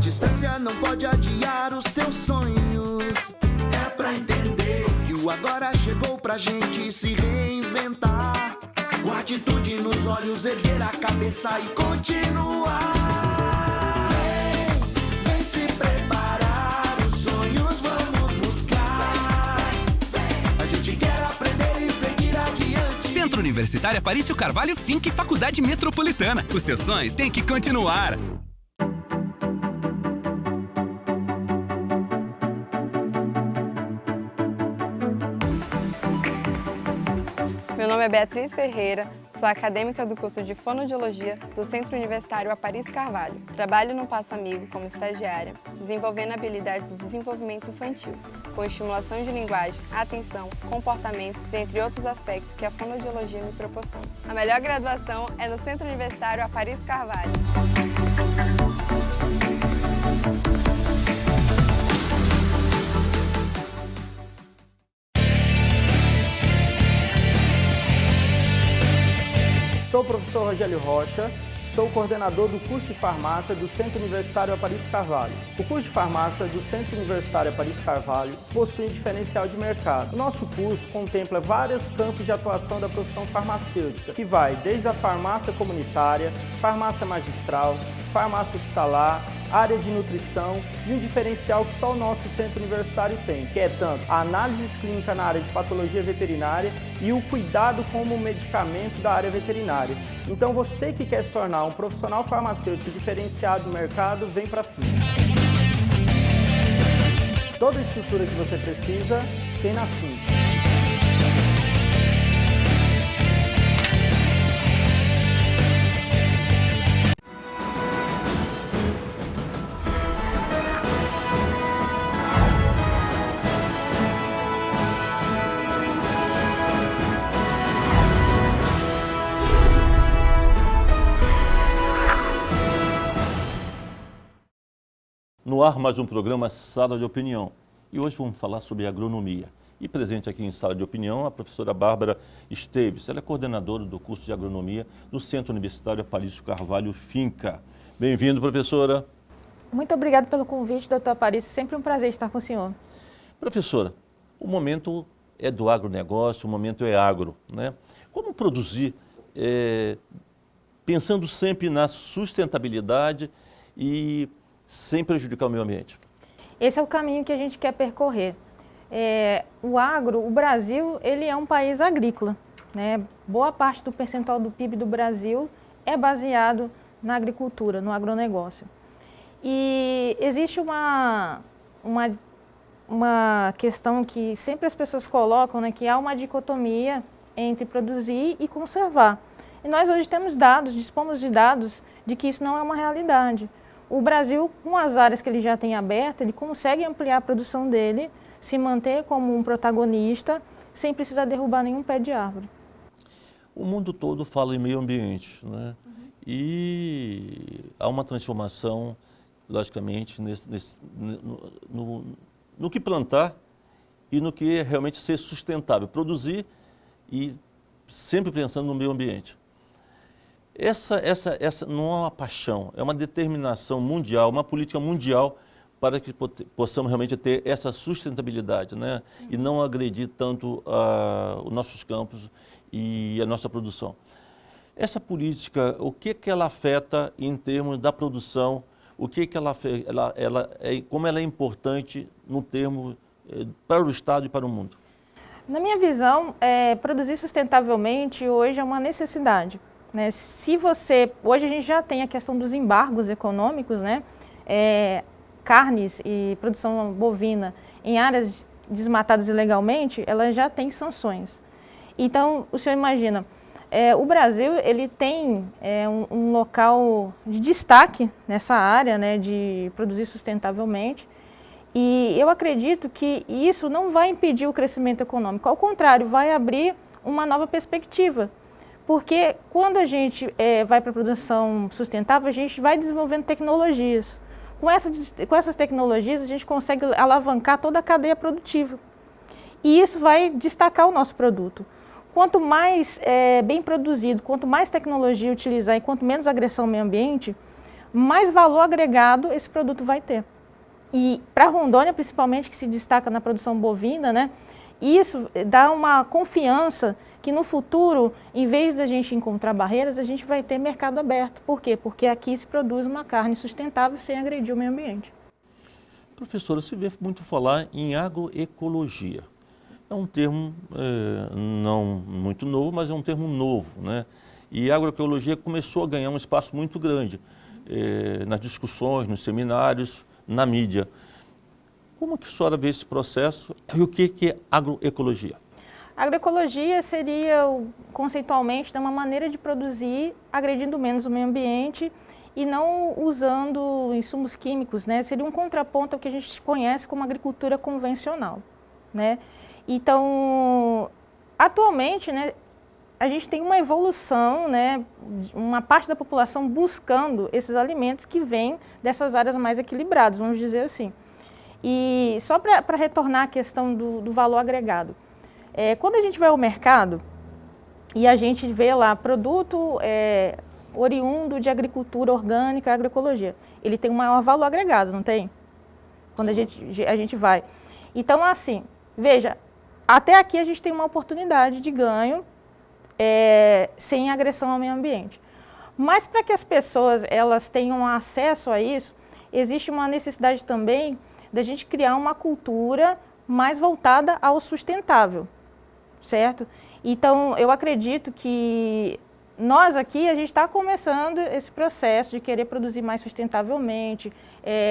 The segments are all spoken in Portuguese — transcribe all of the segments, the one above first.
distância não pode adiar os seus sonhos. É pra entender que o agora chegou pra gente se reinventar. Com atitude nos olhos, erguer a cabeça e continuar. Vem se preparar, os sonhos vamos buscar. A gente quer aprender e seguir adiante. Centro Universitário Aparício Carvalho Finck Faculdade Metropolitana. O seu sonho tem que continuar. Meu nome é Beatriz Ferreira, sou acadêmica do curso de Fonoaudiologia do Centro Universitário Aparício Carvalho. Trabalho no Passo Amigo como estagiária, desenvolvendo habilidades do desenvolvimento infantil, com estimulação de linguagem, atenção, comportamento, dentre outros aspectos que a fonoaudiologia me proporciona. A melhor graduação é no Centro Universitário Aparício Carvalho. Sou o professor Rogério Rocha, sou coordenador do curso de farmácia do Centro Universitário Aparício Carvalho. O curso de farmácia do Centro Universitário Aparício Carvalho possui diferencial de mercado. O nosso curso contempla vários campos de atuação da profissão farmacêutica, que vai desde a farmácia comunitária, farmácia magistral, farmácia hospitalar, área de nutrição e um diferencial que só o nosso centro universitário tem, que é tanto a análise clínica na área de patologia veterinária e o cuidado com o medicamento da área veterinária. Então você que quer se tornar um profissional farmacêutico diferenciado no mercado, vem para a FINC. Toda a estrutura que você precisa tem na FINC. No ar, mais um programa Sala de Opinião. E hoje vamos falar sobre agronomia. E presente aqui em Sala de Opinião, a professora Bárbara Esteves. Ela é coordenadora do curso de agronomia do Centro Universitário Aparício Carvalho Finck. Bem-vindo, professora. Muito obrigada pelo convite, doutor Aparício. Sempre um prazer estar com o senhor. Professora, o momento é do agronegócio, o momento é agro, né? Como produzir, pensando sempre na sustentabilidade e sem prejudicar o meio ambiente? Esse é o caminho que a gente quer percorrer. O Brasil, ele é um país agrícola, né? Boa parte do percentual do PIB do Brasil é baseado na agricultura, no agronegócio. E existe uma questão que sempre as pessoas colocam, né, que há uma dicotomia entre produzir e conservar. E nós hoje temos dados, dispomos de dados de que isso não é uma realidade. O Brasil, com as áreas que ele já tem abertas, ele consegue ampliar a produção dele, se manter como um protagonista, sem precisar derrubar nenhum pé de árvore. O mundo todo fala em meio ambiente, né? E há uma transformação, logicamente, no que plantar e no que realmente ser sustentável, produzir e sempre pensando no meio ambiente. Essa não é uma paixão, é uma determinação mundial, uma política mundial para que possamos realmente ter essa sustentabilidade, né? E não agredir tanto os nossos campos e a nossa produção. Essa política, o que ela afeta em termos da produção, como ela é importante no termo para o Estado e para o mundo? Na minha visão, produzir sustentavelmente hoje é uma necessidade. Né? Hoje a gente já tem a questão dos embargos econômicos, né? Carnes e produção bovina em áreas desmatadas ilegalmente, ela já tem sanções. Então, o senhor imagina, o Brasil ele tem um local de destaque nessa área, né, de produzir sustentavelmente, e eu acredito que isso não vai impedir o crescimento econômico, ao contrário, vai abrir uma nova perspectiva. Porque quando a gente vai para a produção sustentável, a gente vai desenvolvendo tecnologias. Com essas tecnologias, a gente consegue alavancar toda a cadeia produtiva. E isso vai destacar o nosso produto. Quanto mais bem produzido, quanto mais tecnologia utilizar e quanto menos agressão ao meio ambiente, mais valor agregado esse produto vai ter. E para Rondônia, principalmente, que se destaca na produção bovina, né, isso dá uma confiança que no futuro, em vez da gente encontrar barreiras, a gente vai ter mercado aberto. Por quê? Porque aqui se produz uma carne sustentável sem agredir o meio ambiente. Professora, se vê muito falar em agroecologia. É um termo não muito novo, mas é um termo novo, né? E a agroecologia começou a ganhar um espaço muito grande nas discussões, nos seminários, na mídia. Como que a senhora vê esse processo e o que é agroecologia? Agroecologia seria, conceitualmente, uma maneira de produzir agredindo menos o meio ambiente e não usando insumos químicos, né? Seria um contraponto ao que a gente conhece como agricultura convencional, né? Então, atualmente, né, a gente tem uma evolução, né, uma parte da população buscando esses alimentos que vêm dessas áreas mais equilibradas, vamos dizer assim. E só para retornar à questão do valor agregado, quando a gente vai ao mercado e a gente vê lá produto oriundo de agricultura orgânica, agroecologia, ele tem um maior valor agregado, não tem? Quando a gente vai. Então, assim, veja, até aqui a gente tem uma oportunidade de ganho sem agressão ao meio ambiente. Mas para que as pessoas elas tenham acesso a isso, existe uma necessidade também da gente criar uma cultura mais voltada ao sustentável, certo? Então, eu acredito que nós aqui, a gente está começando esse processo de querer produzir mais sustentavelmente,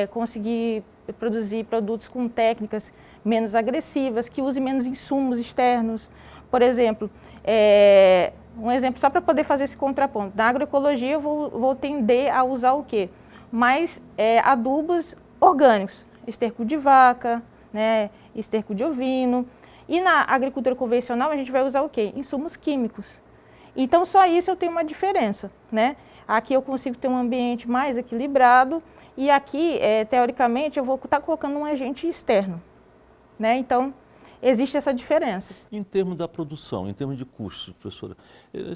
conseguir produzir produtos com técnicas menos agressivas, que usem menos insumos externos. Por exemplo, um exemplo só para poder fazer esse contraponto. Na agroecologia eu vou tender a usar o quê? Mais adubos orgânicos, esterco de vaca, né, esterco de ovino. E na agricultura convencional a gente vai usar o quê? Insumos químicos. Então, só isso eu tenho uma diferença, né? Aqui eu consigo ter um ambiente mais equilibrado e aqui, teoricamente, eu vou estar colocando um agente externo, né? Então, existe essa diferença. Em termos da produção, em termos de custo, professora,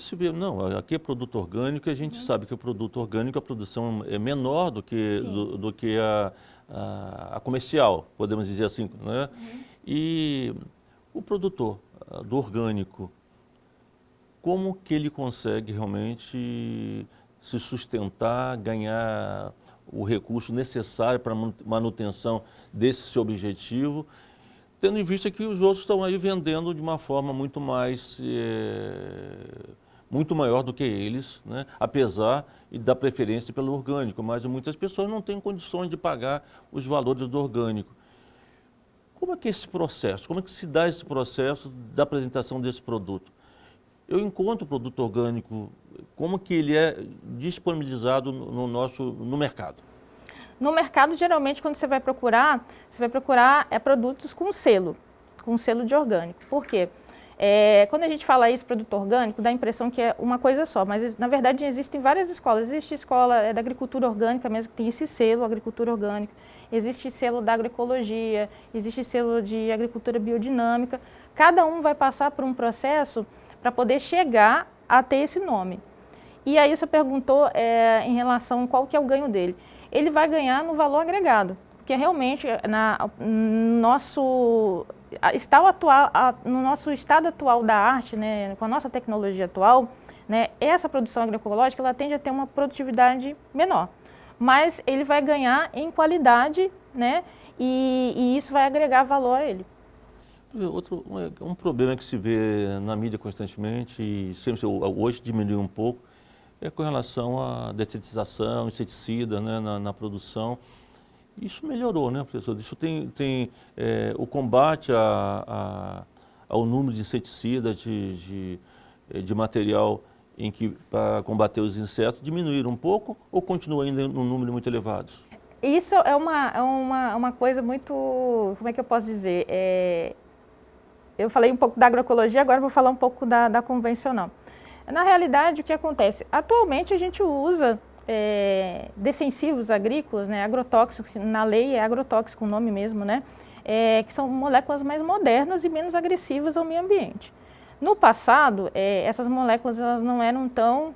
se vê, não, aqui é produto orgânico e a gente sabe que o produto orgânico, a produção é menor do que a comercial, podemos dizer assim, né? E o produtor do orgânico, como que ele consegue realmente se sustentar, ganhar o recurso necessário para a manutenção desse seu objetivo, tendo em vista que os outros estão aí vendendo de uma forma muito maior do que eles, né? Apesar da preferência pelo orgânico, mas muitas pessoas não têm condições de pagar os valores do orgânico. Como é que é esse processo? Como é que se dá esse processo da apresentação desse produto? Eu encontro o produto orgânico, como que ele é disponibilizado no mercado? No mercado, geralmente, quando você vai procurar produtos com selo de orgânico. Por quê? Quando a gente fala isso, produto orgânico, dá a impressão que é uma coisa só, mas na verdade existem várias escolas. Existe a escola da agricultura orgânica mesmo, que tem esse selo, agricultura orgânica. Existe selo da agroecologia, existe selo de agricultura biodinâmica. Cada um vai passar por um processo para poder chegar a ter esse nome. E aí você perguntou em relação a qual que é o ganho dele. Ele vai ganhar no valor agregado, porque realmente no nosso estado atual da arte, né, com a nossa tecnologia atual, né, essa produção agroecológica ela tende a ter uma produtividade menor. Mas ele vai ganhar em qualidade, né, e isso vai agregar valor a ele. Um problema que se vê na mídia constantemente e sempre hoje diminuiu um pouco é com relação à detetização, inseticida, né, na produção. Isso melhorou, né, professor? Isso tem o combate ao número de inseticidas, de material para combater os insetos, diminuíram um pouco ou continua ainda num número muito elevado? Isso é uma coisa muito, como é que eu posso dizer? Eu falei um pouco da agroecologia, agora vou falar um pouco da convencional. Na realidade, o que acontece? Atualmente a gente usa defensivos agrícolas, né, agrotóxicos, na lei é agrotóxico o nome mesmo, né, que são moléculas mais modernas e menos agressivas ao meio ambiente. No passado, essas moléculas elas não eram tão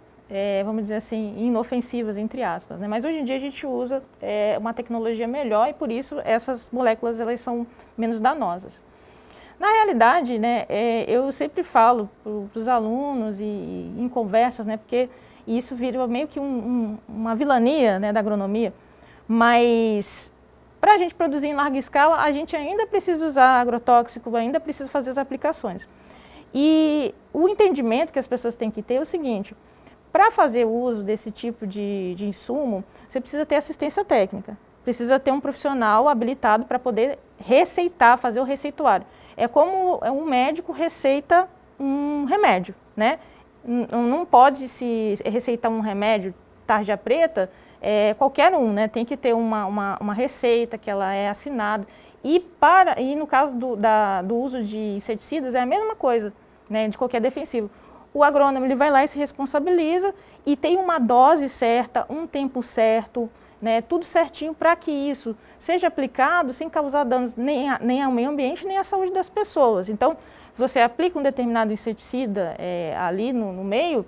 vamos dizer assim, inofensivas, entre aspas, né? Mas hoje em dia a gente usa uma tecnologia melhor e por isso essas moléculas elas são menos danosas. Na realidade, né, eu sempre falo para os alunos e em conversas, né, porque isso vira meio que uma vilania, né, da agronomia, mas para a gente produzir em larga escala, a gente ainda precisa usar agrotóxico, ainda precisa fazer as aplicações. E o entendimento que as pessoas têm que ter é o seguinte: para fazer uso desse tipo de insumo, você precisa ter assistência técnica. Precisa ter um profissional habilitado para poder receitar, fazer o receituário. É como um médico receita um remédio, né? Não pode se receitar um remédio tarja preta, qualquer um, né? Tem que ter uma receita que ela é assinada. E no caso do uso de inseticidas é a mesma coisa, né? De qualquer defensivo. O agrônomo ele vai lá e se responsabiliza e tem uma dose certa, um tempo certo, né, tudo certinho para que isso seja aplicado sem causar danos nem ao meio ambiente, nem à saúde das pessoas. Então, você aplica um determinado inseticida ali no meio,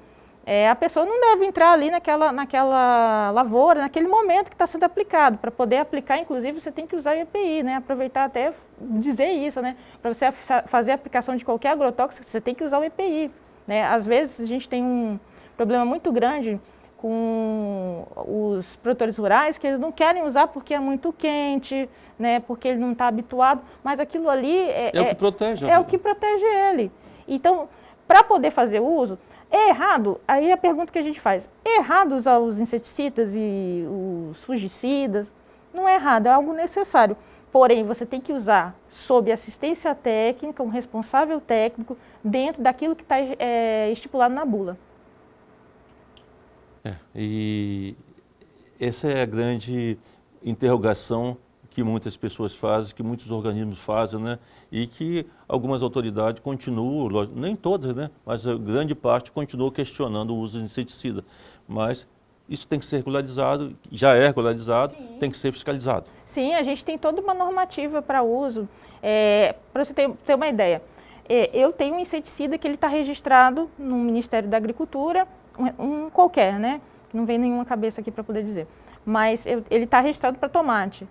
a pessoa não deve entrar ali naquela lavoura, naquele momento que está sendo aplicado. Para poder aplicar, inclusive, você tem que usar o EPI, né? Aproveitar até dizer isso, né? Para você fazer a aplicação de qualquer agrotóxico, você tem que usar o EPI. Né? Às vezes, a gente tem um problema muito grande com os produtores rurais, que eles não querem usar porque é muito quente, né, porque ele não está habituado, mas aquilo ali é o que protege. É o que protege ele. Então, para poder fazer uso, é errado, aí a pergunta que a gente faz, é errado usar os inseticidas e os fungicidas? Não é errado, é algo necessário. Porém, você tem que usar sob assistência técnica, um responsável técnico, dentro daquilo que está estipulado na bula. E essa é a grande interrogação que muitas pessoas fazem, que muitos organismos fazem, né? E que algumas autoridades continuam, nem todas, né? Mas a grande parte continuou questionando o uso de inseticida. Mas isso tem que ser regularizado, já é regularizado, sim, tem que ser fiscalizado. Sim, a gente tem toda uma normativa para uso. Para você ter uma ideia, eu tenho um inseticida que ele está registrado no Ministério da Agricultura, um qualquer, né? Não vem nenhuma cabeça aqui para poder dizer. Mas ele está registrado para tomate.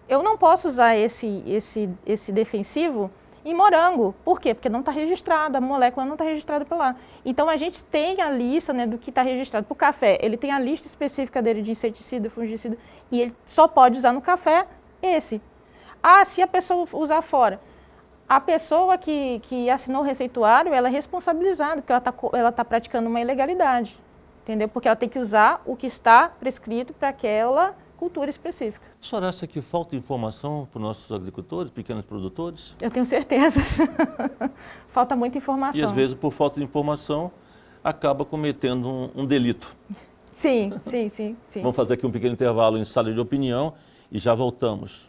Eu não posso usar esse defensivo em morango. Por quê? Porque não está registrado, a molécula não está registrada para lá. Então, a gente tem a lista, né, do que está registrado. Para o café, ele tem a lista específica dele de inseticida, fungicida, e ele só pode usar no café esse. Se a pessoa usar fora, a pessoa que assinou o receituário, ela é responsabilizada, porque ela tá praticando uma ilegalidade, entendeu? Porque ela tem que usar o que está prescrito para aquela cultura específica. A senhora acha que falta informação para os nossos agricultores, pequenos produtores? Eu tenho certeza. Falta muita informação. E às vezes, por falta de informação, acaba cometendo um delito. Sim. Vamos fazer aqui um pequeno intervalo em sala de opinião e já voltamos.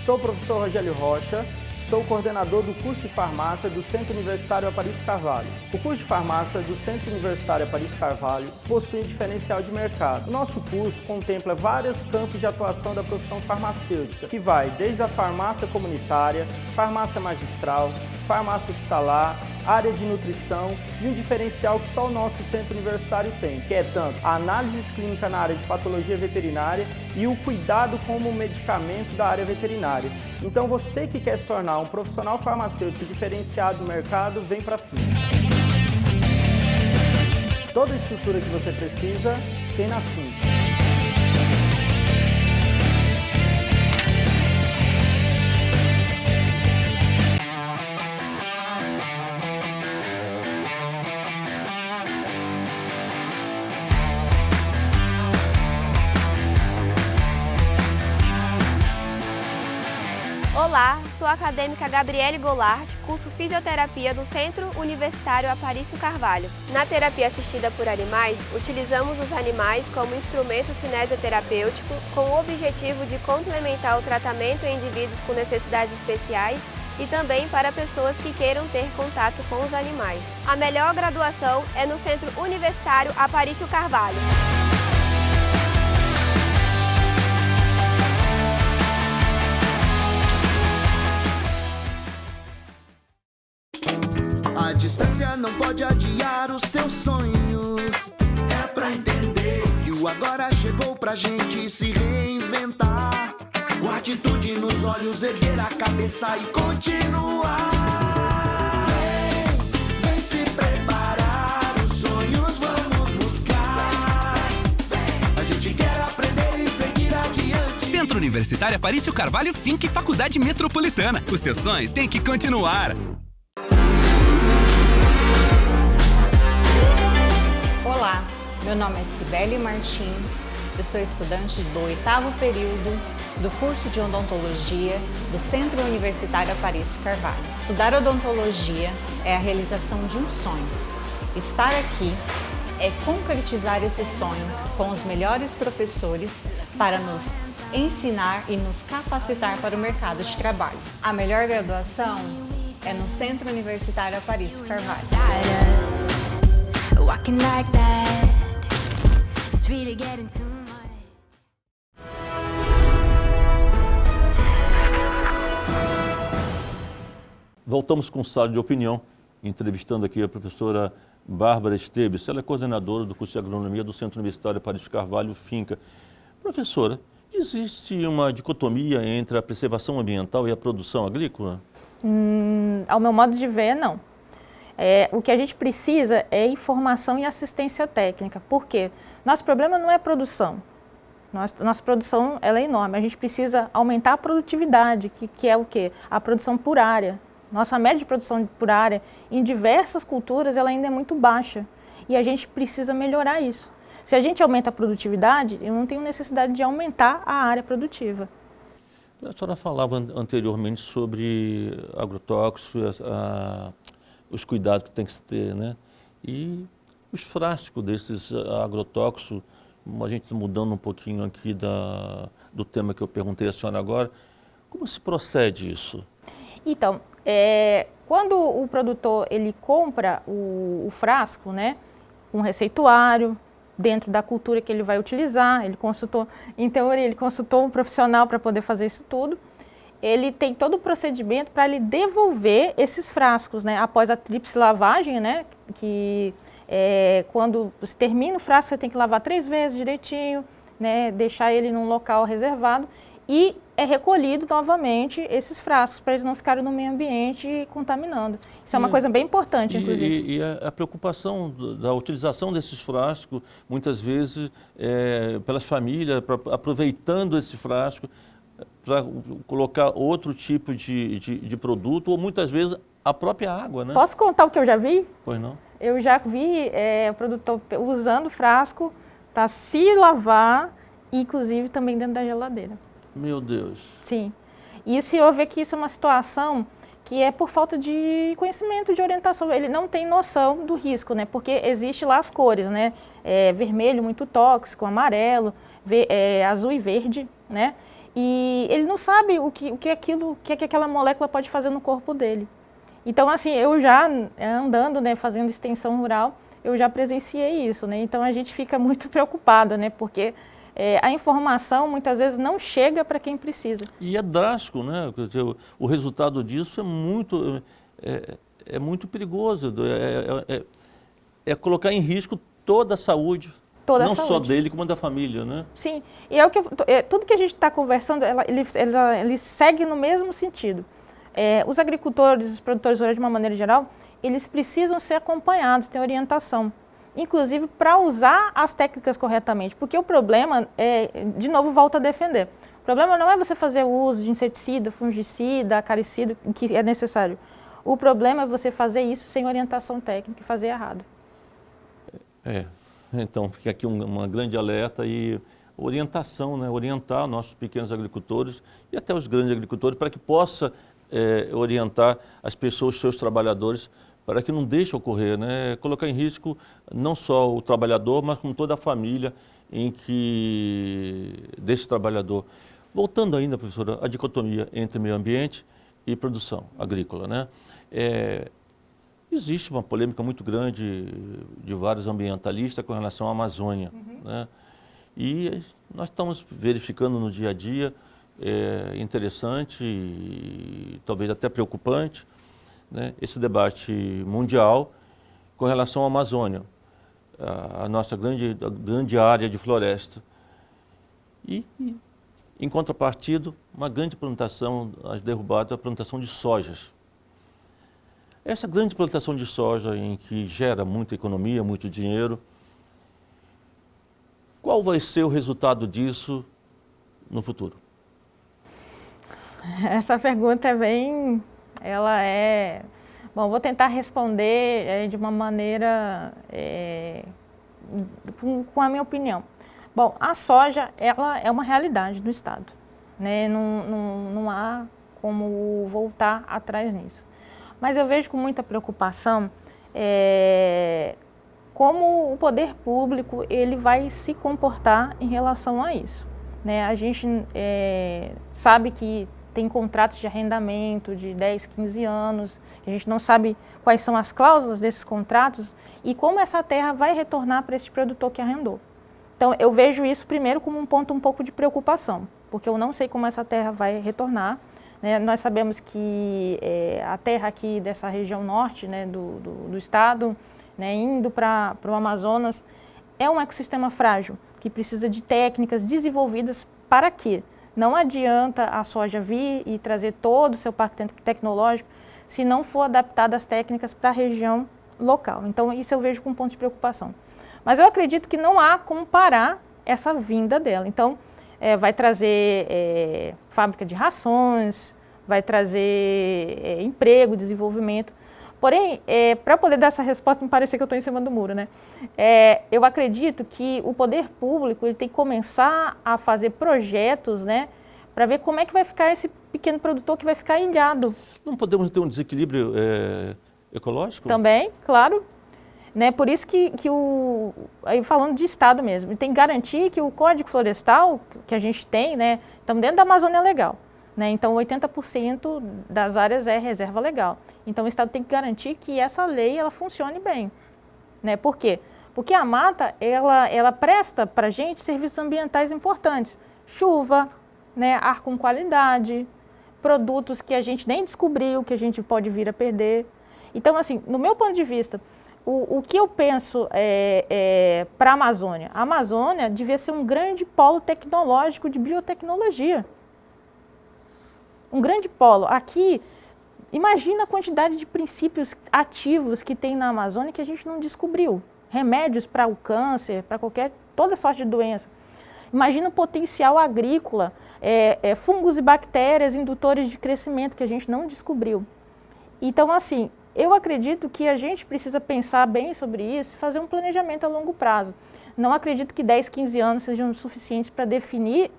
Sou o professor Rogério Rocha, sou coordenador do curso de farmácia do Centro Universitário Aparício Carvalho. O curso de farmácia do Centro Universitário Aparício Carvalho possui diferencial de mercado. O nosso curso contempla vários campos de atuação da profissão farmacêutica, que vai desde a farmácia comunitária, farmácia magistral, farmácia hospitalar, área de nutrição e um diferencial que só o nosso centro universitário tem, que é tanto a análise clínica na área de patologia veterinária e o cuidado com o medicamento da área veterinária. Então você que quer se tornar um profissional farmacêutico diferenciado no mercado, vem para a FIM. Toda a estrutura que você precisa tem na FIM. Olá, sou a acadêmica Gabriele Goulart, curso Fisioterapia do Centro Universitário Aparício Carvalho. Na terapia assistida por animais, utilizamos os animais como instrumento cinesioterapêutico com o objetivo de complementar o tratamento em indivíduos com necessidades especiais e também para pessoas que queiram ter contato com os animais. A melhor graduação é no Centro Universitário Aparício Carvalho. distância não pode adiar os seus sonhos. É pra entender que o agora chegou pra gente se reinventar. Com atitude nos olhos, erguer a cabeça e continuar. Vem se preparar, os sonhos vamos buscar. A gente quer aprender e seguir adiante. Centro Universitário Aparício Carvalho Finck Faculdade Metropolitana. O seu sonho tem que continuar. Olá, meu nome é Cibele Martins, eu sou estudante do 8º período do curso de odontologia do Centro Universitário Aparício Carvalho. Estudar odontologia é a realização de um sonho. Estar aqui é concretizar esse sonho com os melhores professores para nos ensinar e nos capacitar para o mercado de trabalho. A melhor graduação é no Centro Universitário Aparício Carvalho. Walking like that, it's really getting too much. Voltamos com o Sala de Opinião, entrevistando aqui a professora Bárbara Esteves. Ela é coordenadora do curso de Agronomia do Centro Universitário Aparício Carvalho Finck. Professora, existe uma dicotomia entre a preservação ambiental e a produção agrícola? Ao meu modo de ver, não. O que a gente precisa é informação e assistência técnica. Por quê? Nosso problema não é produção. Nossa produção ela é enorme. A gente precisa aumentar a produtividade, que é o quê? A produção por área. Nossa média de produção por área em diversas culturas ela ainda é muito baixa. E a gente precisa melhorar isso. Se a gente aumenta a produtividade, eu não tenho necessidade de aumentar a área produtiva. A senhora falava anteriormente sobre agrotóxicos, os cuidados que tem que se ter, né? E os frascos desses agrotóxicos, a gente mudando um pouquinho aqui do tema que eu perguntei à senhora agora, como se procede isso? Então, quando o produtor ele compra o frasco, né, com receituário, dentro da cultura que ele vai utilizar, em teoria, ele consultou um profissional para poder fazer isso tudo. Ele tem todo o procedimento para ele devolver esses frascos, né? Após a tríplice lavagem, né? Que quando você termina o frasco, você tem que lavar 3 vezes direitinho, né? Deixar ele num local reservado e é recolhido novamente esses frascos para eles não ficarem no meio ambiente contaminando. Isso é uma coisa bem importante, inclusive. E a preocupação da utilização desses frascos, muitas vezes, pelas famílias, aproveitando esse frasco, para colocar outro tipo de produto, ou muitas vezes a própria água, né? Posso contar o que eu já vi? Pois não. Eu já vi o produtor usando frasco para se lavar, inclusive também dentro da geladeira. Meu Deus. Sim. E se eu ver que isso é uma situação que é por falta de conhecimento, de orientação. Ele não tem noção do risco, né? Porque existe lá as cores, né? Vermelho muito tóxico, amarelo, azul e verde, né? E ele não sabe o que aquela molécula pode fazer no corpo dele. Então, assim, eu já andando, né, fazendo extensão rural, eu já presenciei isso, né? Então, a gente fica muito preocupado, né? Porque a informação, muitas vezes, não chega para quem precisa. E é drástico, né? O resultado disso é muito perigoso. É colocar em risco toda a saúde. Não só dele, como da família, né? Sim, e tudo que a gente está conversando, ele segue no mesmo sentido. Os agricultores, os produtores rurais, de uma maneira geral, eles precisam ser acompanhados, ter orientação, inclusive para usar as técnicas corretamente, porque o problema, de novo, volta a defender. O problema não é você fazer o uso de inseticida, fungicida, acaricida, que é necessário. O problema é você fazer isso sem orientação técnica e fazer errado. Então, fica aqui uma grande alerta e orientação, né? Orientar nossos pequenos agricultores e até os grandes agricultores para que possa orientar as pessoas, os seus trabalhadores, para que não deixe ocorrer, né? Colocar em risco não só o trabalhador, mas como toda a família desse trabalhador. Voltando ainda, professora, à dicotomia entre meio ambiente e produção agrícola, né? Existe uma polêmica muito grande de vários ambientalistas com relação à Amazônia, né? E nós estamos verificando no dia a dia, interessante e talvez até preocupante, né, esse debate mundial com relação à Amazônia, a nossa grande área de floresta. E em contrapartida, uma grande plantação, derrubada, a plantação de sojas. Essa grande plantação de soja em que gera muita economia, muito dinheiro, qual vai ser o resultado disso no futuro? Essa pergunta Bom, vou tentar responder de uma maneira com a minha opinião. Bom, a soja, ela é uma realidade do Estado, né? Não há como voltar atrás nisso. Mas eu vejo com muita preocupação como o poder público ele vai se comportar em relação a isso, né? A gente sabe que tem contratos de arrendamento de 10, 15 anos, a gente não sabe quais são as cláusulas desses contratos e como essa terra vai retornar para esse produtor que arrendou. Então, eu vejo isso primeiro como um ponto um pouco de preocupação, porque eu não sei como essa terra vai retornar, né? Nós sabemos que a terra aqui dessa região norte, né, do estado, né, indo para o Amazonas, é um ecossistema frágil, que precisa de técnicas desenvolvidas para quê? Não adianta a soja vir e trazer todo o seu parque tecnológico se não for adaptada às técnicas para a região local. Então, isso eu vejo com um ponto de preocupação. Mas eu acredito que não há como parar essa vinda dela. Então, vai trazer fábrica de rações, vai trazer emprego, desenvolvimento. Porém, para poder dar essa resposta, me parece que eu estou em cima do muro, né? Eu acredito que o poder público ele tem que começar a fazer projetos, né, para ver como é que vai ficar esse pequeno produtor que vai ficar ilhado. Não podemos ter um desequilíbrio ecológico? Também, claro. Né? Por isso aí falando de Estado mesmo, tem que garantir que o Código Florestal que a gente tem, né, estamos dentro da Amazônia Legal. Né? Então, 80% das áreas é reserva legal. Então, o Estado tem que garantir que essa lei ela funcione bem. Né? Por quê? Porque a mata ela presta para a gente serviços ambientais importantes. Chuva, né? Ar com qualidade, produtos que a gente nem descobriu, que a gente pode vir a perder. Então, assim, no meu ponto de vista, o que eu penso para a Amazônia devia ser um grande polo tecnológico de biotecnologia. Um grande polo. Aqui, imagina a quantidade de princípios ativos que tem na Amazônia que a gente não descobriu. Remédios para o câncer, para toda sorte de doença. Imagina o potencial agrícola, fungos e bactérias indutores de crescimento que a gente não descobriu. Então, assim, eu acredito que a gente precisa pensar bem sobre isso e fazer um planejamento a longo prazo. Não acredito que 10, 15 anos sejam suficientes para definir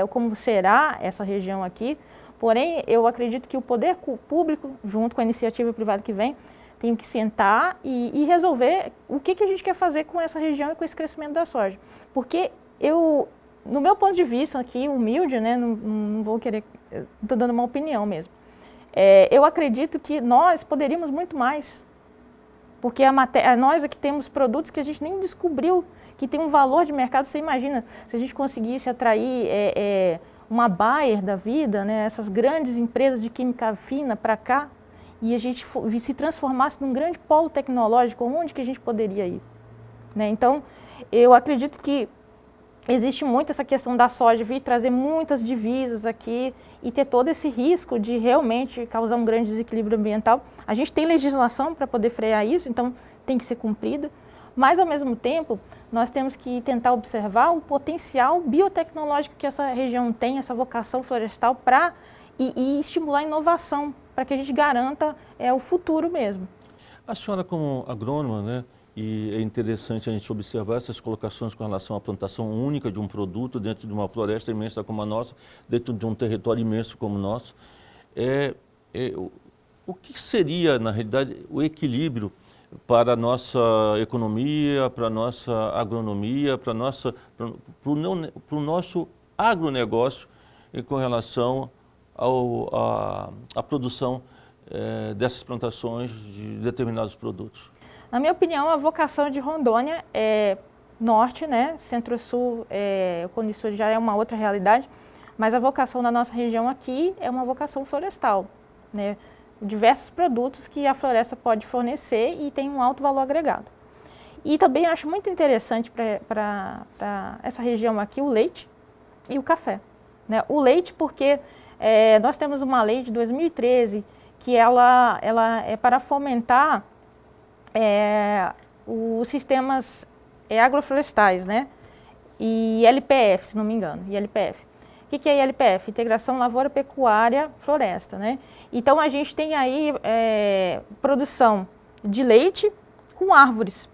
como será essa região aqui, porém, eu acredito que o poder público, junto com a iniciativa privada que vem, tem que sentar e resolver o que a gente quer fazer com essa região e com esse crescimento da soja. Porque no meu ponto de vista aqui, humilde, né, não vou querer, estou dando uma opinião mesmo, eu acredito que nós poderíamos muito mais. Porque nós aqui temos produtos que a gente nem descobriu, que tem um valor de mercado. Você imagina, se a gente conseguisse atrair uma Bayer da vida, né, essas grandes empresas de química fina para cá, e a gente se transformasse num grande polo tecnológico, onde que a gente poderia ir? Né? Então, eu acredito que existe muito essa questão da soja vir trazer muitas divisas aqui e ter todo esse risco de realmente causar um grande desequilíbrio ambiental. A gente tem legislação para poder frear isso, então tem que ser cumprida. Mas, ao mesmo tempo, nós temos que tentar observar o potencial biotecnológico que essa região tem, essa vocação florestal, e estimular a inovação, para que a gente garanta o futuro mesmo. A senhora, como agrônoma, né? E é interessante a gente observar essas colocações com relação à plantação única de um produto dentro de uma floresta imensa como a nossa, dentro de um território imenso como o nosso. O que seria, na realidade, o equilíbrio para a nossa economia, para a nossa agronomia, para o nosso agronegócio com relação à produção dessas plantações de determinados produtos? Na minha opinião, a vocação de Rondônia é norte, né? Centro-sul, Cone Sul já é uma outra realidade, mas a vocação da nossa região aqui é uma vocação florestal, né? diversos produtos que a floresta pode fornecer e tem um alto valor agregado. E também acho muito interessante para essa região aqui o leite e o café. Né? O leite porque nós temos uma lei de 2013 que ela é para fomentar os sistemas agroflorestais, né? E LPF, se não me engano, ILPF. O que é ILPF? Integração Lavoura, Pecuária, Floresta, né? Então a gente tem aí produção de leite com árvores.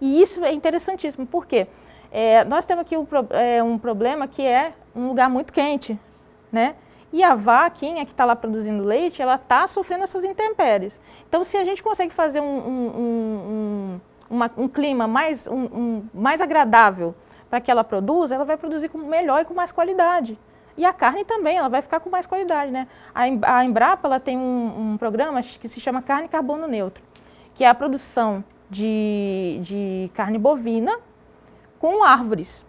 E isso é interessantíssimo, por quê? Nós temos aqui um problema que é um lugar muito quente, né? E a vaquinha que está lá produzindo leite, ela está sofrendo essas intempéries. Então, se a gente consegue fazer um clima mais agradável para que ela produza, ela vai produzir melhor e com mais qualidade. E a carne também, ela vai ficar com mais qualidade, né? A Embrapa, ela tem um programa que se chama Carne Carbono Neutro, que é a produção de carne bovina com árvores.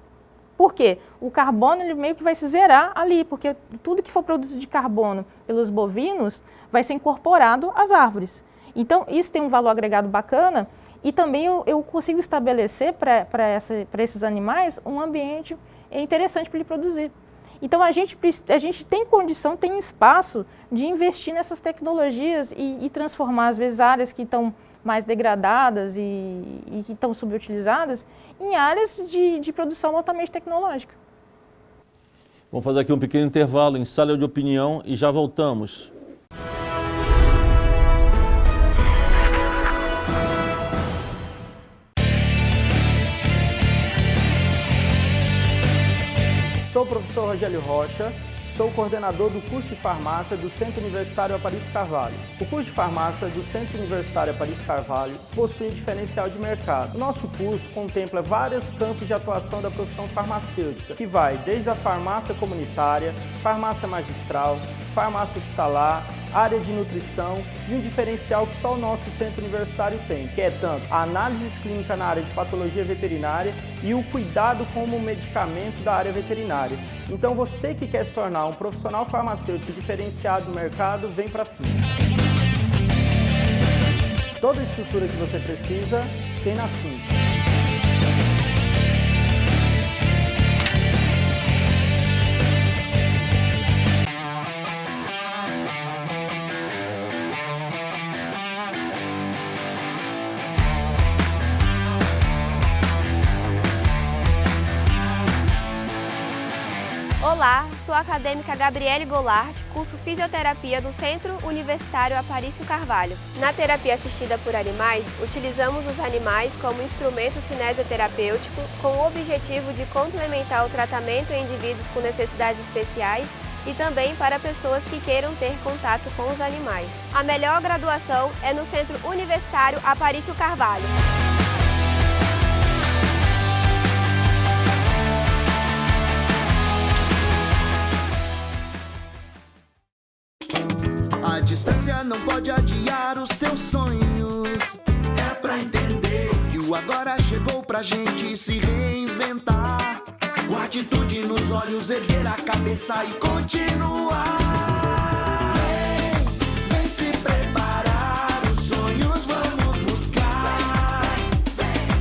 Por quê? O carbono ele meio que vai se zerar ali, porque tudo que for produzido de carbono pelos bovinos vai ser incorporado às árvores. Então, isso tem um valor agregado bacana e também eu consigo estabelecer para esses animais um ambiente interessante para ele produzir. Então, a gente tem condição, tem espaço de investir nessas tecnologias e transformar, às vezes, áreas que estão mais degradadas e que estão subutilizadas em áreas de produção altamente tecnológica. Vamos fazer aqui um pequeno intervalo em sala de opinião e já voltamos. Sou o professor Rogério Rocha, sou coordenador do curso de farmácia do Centro Universitário Aparício Carvalho. O curso de farmácia do Centro Universitário Aparício Carvalho possui diferencial de mercado. O nosso curso contempla vários campos de atuação da profissão farmacêutica, que vai desde a farmácia comunitária, farmácia magistral, farmácia hospitalar, área de nutrição e um diferencial que só o nosso centro universitário tem, que é tanto a análise clínica na área de patologia veterinária e o cuidado com o medicamento da área veterinária. Então você que quer se tornar um profissional farmacêutico diferenciado no mercado, vem para a FIM. Toda a estrutura que você precisa tem na FIM. Olá, sou a acadêmica Gabriele Goulart, curso Fisioterapia do Centro Universitário Aparício Carvalho. Na terapia assistida por animais, utilizamos os animais como instrumento cinesioterapêutico com o objetivo de complementar o tratamento em indivíduos com necessidades especiais e também para pessoas que queiram ter contato com os animais. A melhor graduação é no Centro Universitário Aparício Carvalho. A distância não pode adiar os seus sonhos. É pra entender que o agora chegou pra gente se reinventar. Com atitude nos olhos, erguer a cabeça e continuar. Vem se preparar, os sonhos vamos buscar.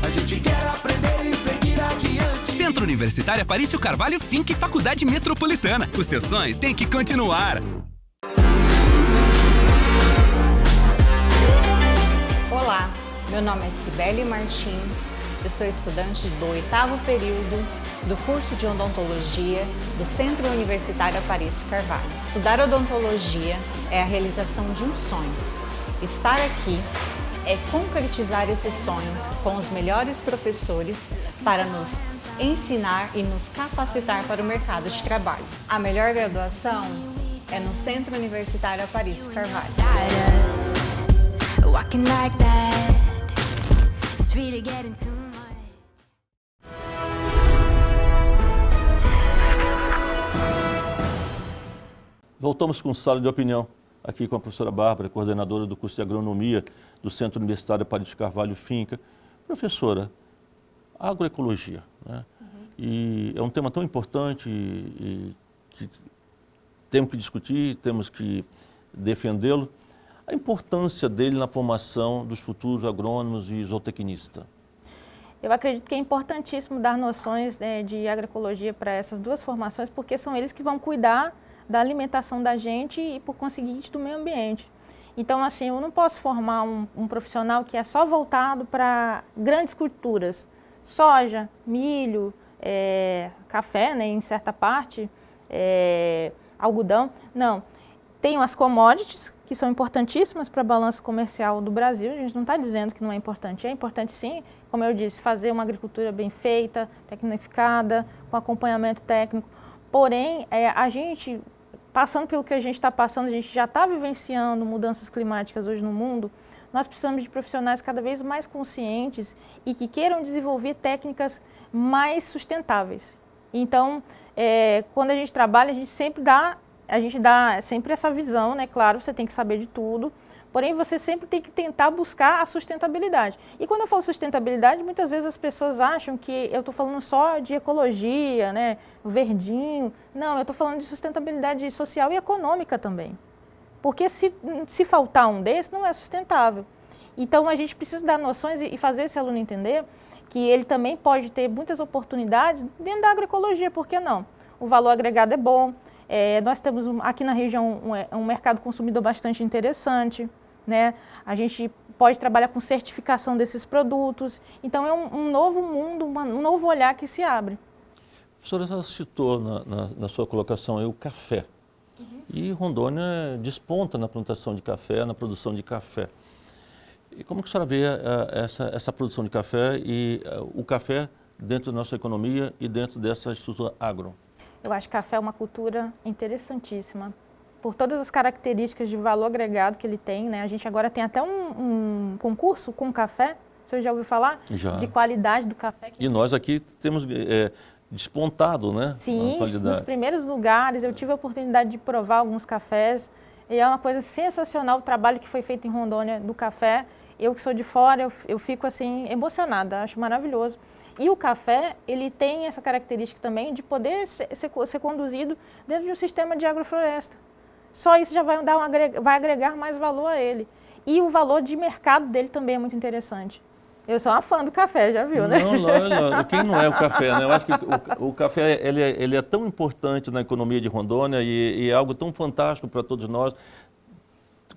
A gente quer aprender e seguir adiante. Centro Universitário Aparício Carvalho Finck Faculdade Metropolitana. O seu sonho tem que continuar. Olá, meu nome é Cibele Martins, eu sou estudante do 8º período do curso de odontologia do Centro Universitário Aparício Carvalho. Estudar odontologia é a realização de um sonho. Estar aqui é concretizar esse sonho com os melhores professores para nos ensinar e nos capacitar para o mercado de trabalho. A melhor graduação é no Centro Universitário Aparício Carvalho. Walking like that, it's really getting too much. Voltamos com sala de opinião, aqui com a professora Bárbara, coordenadora do curso de agronomia do Centro Universitário Aparício Carvalho Finck. Professora, agroecologia, né? E é um tema tão importante e que temos que discutir, temos que defendê-lo. a importância dele na formação dos futuros agrônomos e zootecnistas? Eu acredito que é importantíssimo dar noções de agroecologia para essas duas formações, porque são eles que vão cuidar da alimentação da gente e, por conseguinte, do meio ambiente. Então, assim, eu não posso formar um profissional que é só voltado para grandes culturas, soja, milho, café, né, em certa parte, algodão. Não, tem as commodities, que são importantíssimas para a balança comercial do Brasil. A gente não está dizendo que não é importante sim, como eu disse, fazer uma agricultura bem feita, tecnificada, com acompanhamento técnico. Porém, a gente, passando pelo que a gente está passando, a gente já está vivenciando mudanças climáticas hoje no mundo, nós precisamos de profissionais cada vez mais conscientes e que queiram desenvolver técnicas mais sustentáveis. Então, quando a gente trabalha, a gente dá sempre essa visão, né? Claro, você tem que saber de tudo, porém você sempre tem que tentar buscar a sustentabilidade. E quando eu falo sustentabilidade, muitas vezes as pessoas acham que eu estou falando só de ecologia, né? Verdinho. Não, eu estou falando de sustentabilidade social e econômica também. Porque se faltar um desses, não é sustentável. Então, a gente precisa dar noções e fazer esse aluno entender que ele também pode ter muitas oportunidades dentro da agroecologia, por que não? O valor agregado é bom. Nós temos aqui na região um mercado consumidor bastante interessante, né? A gente pode trabalhar com certificação desses produtos. Então, é um novo mundo, um novo olhar que se abre. A senhora citou na sua colocação aí o café. E Rondônia desponta na plantação de café, na produção de café. E como que a senhora vê essa produção de café e o café dentro da nossa economia e dentro dessa estrutura agro? Eu acho que café é uma cultura interessantíssima, por todas as características de valor agregado que ele tem, né? A gente agora tem até um concurso com café, você já ouviu falar? Já. De qualidade do café. E nós aqui temos despontado, né? Sim, nos primeiros lugares, eu tive a oportunidade de provar alguns cafés, e é uma coisa sensacional o trabalho que foi feito em Rondônia do café. Eu que sou de fora, eu fico assim emocionada, acho maravilhoso. E o café, ele tem essa característica também de poder ser conduzido dentro de um sistema de agrofloresta. Só isso já vai agregar mais valor a ele. E o valor de mercado dele também é muito interessante. Eu sou uma fã do café, já viu, né? Não, quem não é o café, né? Eu acho que o café ele é tão importante na economia de Rondônia e é algo tão fantástico para todos nós.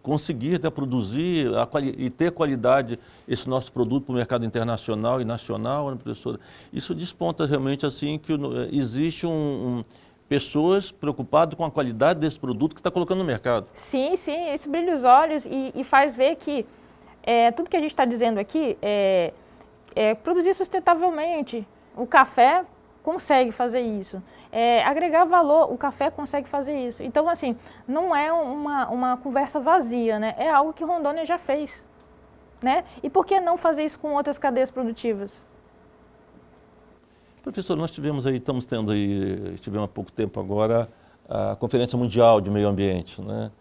Conseguir produzir e ter qualidade esse nosso produto para o mercado internacional e nacional, né, professora? Isso desponta realmente assim que existe pessoas preocupadas com a qualidade desse produto que está colocando no mercado. Sim, isso brilha os olhos e faz ver que tudo que a gente está dizendo aqui é produzir sustentavelmente. O café consegue fazer isso. Agregar valor, o café consegue fazer isso. Então, assim, não é uma conversa vazia, né? É algo que Rondônia já fez, né? E por que não fazer isso com outras cadeias produtivas? Professor, nós tivemos há pouco tempo agora, a Conferência Mundial de Meio Ambiente, né?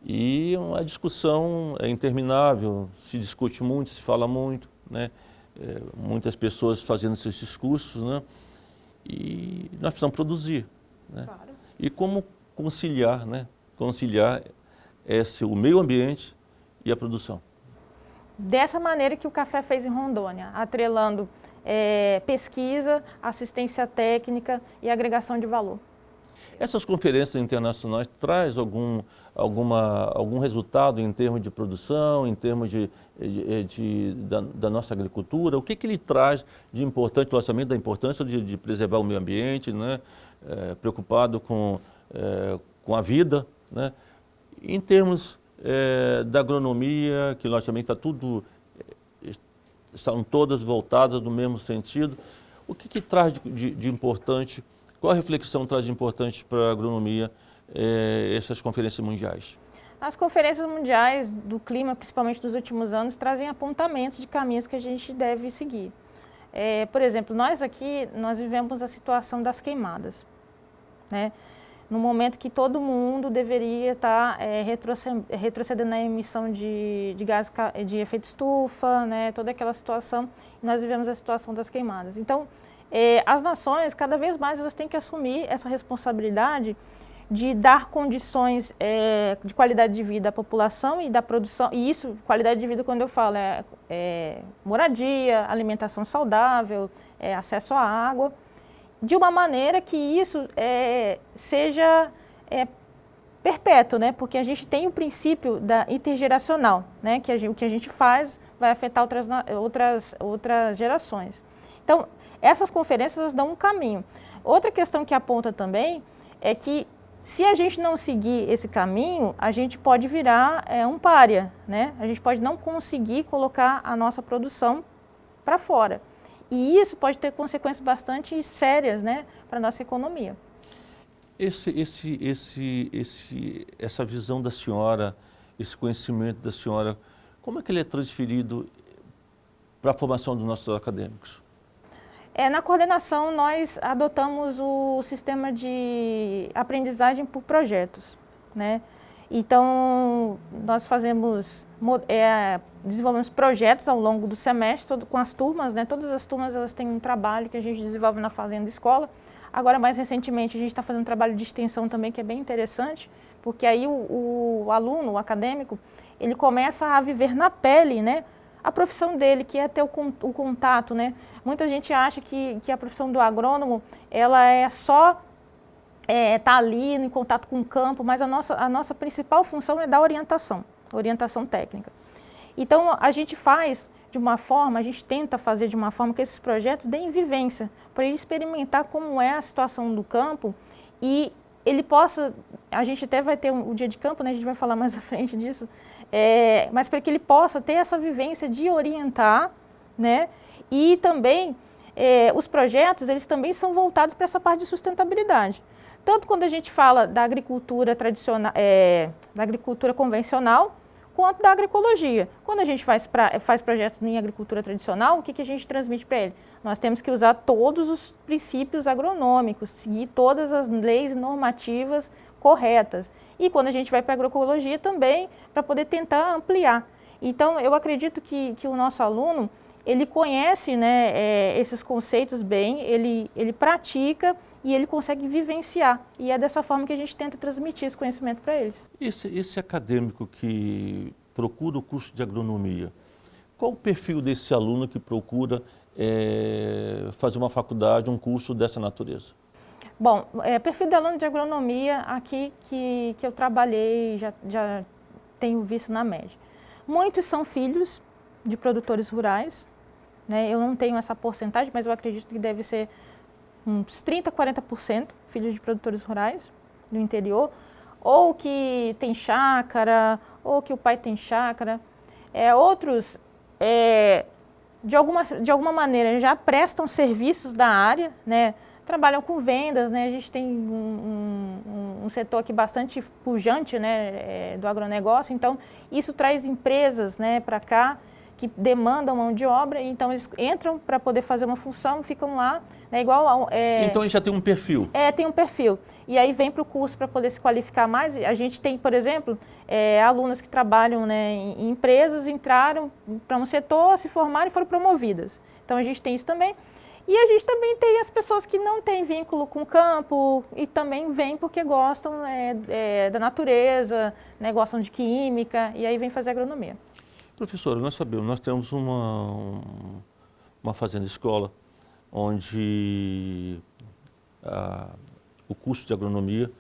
E a discussão é interminável, se discute muito, se fala muito, né? Muitas pessoas fazendo seus discursos, né? E nós precisamos produzir, né? Claro. E como conciliar, né? Conciliar o meio ambiente e a produção. Dessa maneira que o café fez em Rondônia, atrelando pesquisa, assistência técnica e agregação de valor. Essas conferências internacionais trazem algum resultado em termos de produção, em termos da nossa agricultura? O que ele traz de importante, o lançamento da importância de preservar o meio ambiente, né? Preocupado com a vida, né? Em termos da agronomia, que logicamente estão todas voltadas no mesmo sentido, o que traz de importante? Qual a reflexão traz de importante para a agronomia essas conferências mundiais? As conferências mundiais do clima, principalmente dos últimos anos, trazem apontamentos de caminhos que a gente deve seguir. Por exemplo, nós vivemos a situação das queimadas, né? No momento que todo mundo deveria estar retrocedendo na emissão de gás de efeito estufa, né? Toda aquela situação, nós vivemos a situação das queimadas. Então, as nações, cada vez mais, elas têm que assumir essa responsabilidade de dar condições de qualidade de vida à população e da produção, e isso, qualidade de vida quando eu falo, moradia, alimentação saudável, acesso à água, de uma maneira que isso seja perpétuo, né? Porque a gente tem o princípio da intergeracional, né? Que o que a gente faz vai afetar outras gerações. Então, essas conferências dão um caminho. Outra questão que aponta também é que se a gente não seguir esse caminho, a gente pode virar um pária, né? A gente pode não conseguir colocar a nossa produção para fora. E isso pode ter consequências bastante sérias, né, para a nossa economia. Essa visão da senhora, esse conhecimento da senhora, como é que ele é transferido para a formação dos nossos acadêmicos? Na coordenação, nós adotamos o sistema de aprendizagem por projetos, né? Então, nós desenvolvemos projetos ao longo do semestre com as turmas, né? Todas as turmas elas têm um trabalho que a gente desenvolve na Fazenda Escola. Agora, mais recentemente, a gente está fazendo um trabalho de extensão também que é bem interessante, porque aí o aluno, o acadêmico, ele começa a viver na pele, né, a profissão dele, que é ter o contato, né? Muita gente acha que a profissão do agrônomo, ela é só tá ali em contato com o campo, mas a nossa principal função é dar orientação técnica. Então, a gente tenta fazer de uma forma que esses projetos deem vivência, para ele experimentar como é a situação do campo e ele possa, a gente até vai ter o dia de campo, né, a gente vai falar mais à frente disso, mas para que ele possa ter essa vivência de orientar, né, e também os projetos, eles também são voltados para essa parte de sustentabilidade. Tanto quando a gente fala da agricultura tradicional, da agricultura convencional, quanto da agroecologia. Quando a gente faz projetos em agricultura tradicional, o que a gente transmite para ele? Nós temos que usar todos os princípios agronômicos, seguir todas as leis normativas corretas. E quando a gente vai para a agroecologia também, para poder tentar ampliar. Então, eu acredito que o nosso aluno, ele conhece, né, esses conceitos bem, ele pratica e ele consegue vivenciar. E é dessa forma que a gente tenta transmitir esse conhecimento para eles. Esse acadêmico que procura o curso de agronomia, qual o perfil desse aluno que procura fazer uma faculdade, um curso dessa natureza? Bom, perfil de aluno de agronomia, aqui que eu trabalhei, já tenho visto na média. Muitos são filhos de produtores rurais, né? Eu não tenho essa porcentagem, mas eu acredito que deve ser uns 30%, 40% filhos de produtores rurais do interior, ou que tem chácara, ou que o pai tem chácara. Outros, de alguma maneira, já prestam serviços da área, né? Trabalham com vendas, né? A gente tem um setor aqui bastante pujante, né, do agronegócio, então isso traz empresas, né, para cá, que demandam mão de obra, então eles entram para poder fazer uma função, ficam lá, né, Então ele já tem um perfil? Tem um perfil. E aí vem para o curso para poder se qualificar mais. A gente tem, por exemplo, alunas que trabalham, né, em empresas, entraram para um setor, se formaram e foram promovidas. Então a gente tem isso também. E a gente também tem as pessoas que não têm vínculo com o campo e também vêm porque gostam da natureza, né, gostam de química, e aí vem fazer agronomia. Professora, nós sabemos, nós temos uma fazenda escola onde o curso de agronomia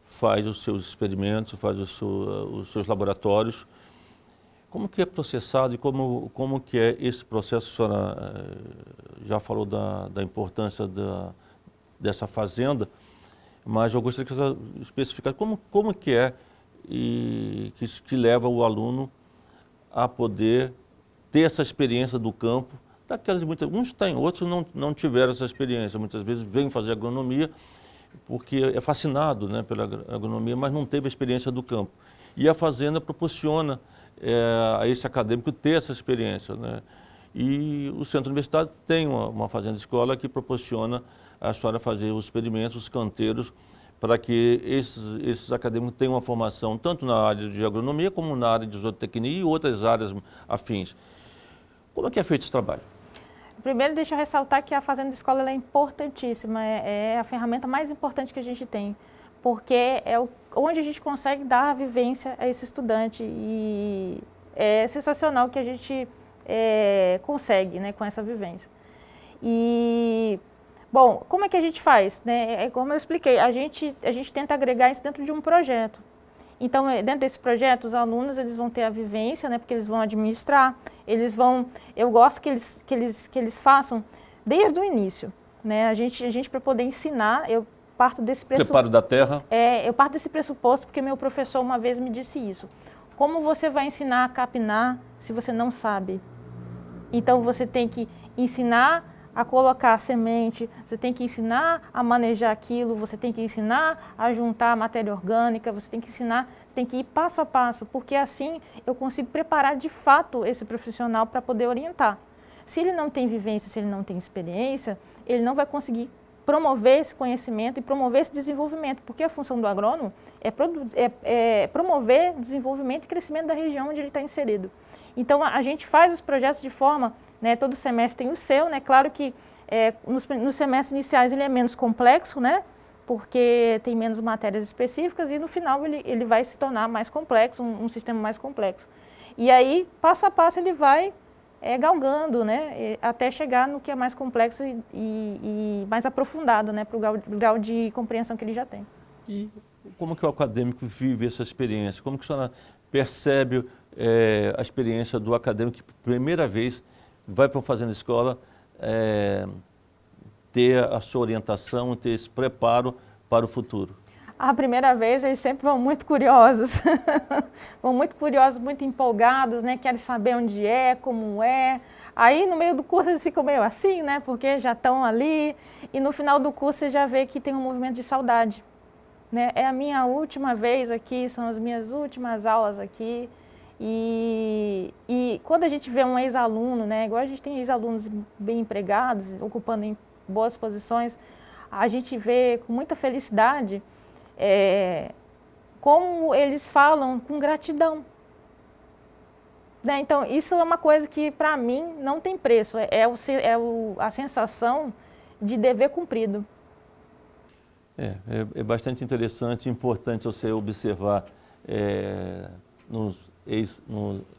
faz os seus experimentos, faz os seus laboratórios. Como que é processado e como que é esse processo? A senhora já falou da importância dessa fazenda, mas eu gostaria que a senhora especificasse como que é e que leva o aluno a poder ter essa experiência do campo, uns têm, outros não tiveram essa experiência, muitas vezes vêm fazer agronomia porque é fascinado, né, pela agronomia, mas não teve a experiência do campo. E a fazenda proporciona a esse acadêmico ter essa experiência, né? E o Centro Universitário tem uma fazenda escola que proporciona a senhora fazer os experimentos, os canteiros, para que esses acadêmicos tenham uma formação tanto na área de agronomia como na área de zootecnia e outras áreas afins. Como é que é feito esse trabalho? Primeiro, deixa eu ressaltar que a fazenda escola ela é importantíssima, é a ferramenta mais importante que a gente tem, porque é onde a gente consegue dar a vivência a esse estudante e é sensacional que a gente consegue, né, com essa vivência. E, bom, como é que a gente faz? Né? Como eu expliquei, a gente tenta agregar isso dentro de um projeto. Então, dentro desse projeto, os alunos eles vão ter a vivência, né, porque eles vão administrar, eu gosto que eles façam desde o início. Né? A gente para poder ensinar, eu parto desse pressuposto. Preparo da terra? Eu parto desse pressuposto porque meu professor uma vez me disse isso. Como você vai ensinar a capinar se você não sabe? Então, você tem que ensinar a colocar a semente, você tem que ensinar a manejar aquilo, você tem que ensinar a juntar a matéria orgânica, você tem que ir passo a passo, porque assim eu consigo preparar de fato esse profissional para poder orientar. Se ele não tem vivência, se ele não tem experiência, ele não vai conseguir promover esse conhecimento e promover esse desenvolvimento, porque a função do agrônomo é promover desenvolvimento e crescimento da região onde ele está inserido. Então, a gente faz os projetos de forma, né, todo semestre tem o seu, né, claro que nos semestres iniciais ele é menos complexo, né, porque tem menos matérias específicas e no final ele vai se tornar mais complexo, um sistema mais complexo. E aí, passo a passo, ele vai galgando, né, até chegar no que é mais complexo e mais aprofundado, né, para o grau de compreensão que ele já tem. E como que o acadêmico vive essa experiência? Como que a senhora percebe a experiência do acadêmico que, primeira vez, vai para uma fazenda escola ter a sua orientação, ter esse preparo para o futuro? A primeira vez, eles sempre vão muito curiosos, vão muito curiosos, muito empolgados, né? Querem saber onde é, como é. Aí, no meio do curso, eles ficam meio assim, né? Porque já estão ali. E no final do curso, você já vê que tem um movimento de saudade, né? É a minha última vez aqui, são as minhas últimas aulas aqui. E quando a gente vê um ex-aluno, né? Igual a gente tem ex-alunos bem empregados, ocupando em boas posições, a gente vê com muita felicidade como eles falam com gratidão. Né? Então, isso é uma coisa que, para mim, não tem preço. A sensação de dever cumprido. É bastante interessante e importante você observar nos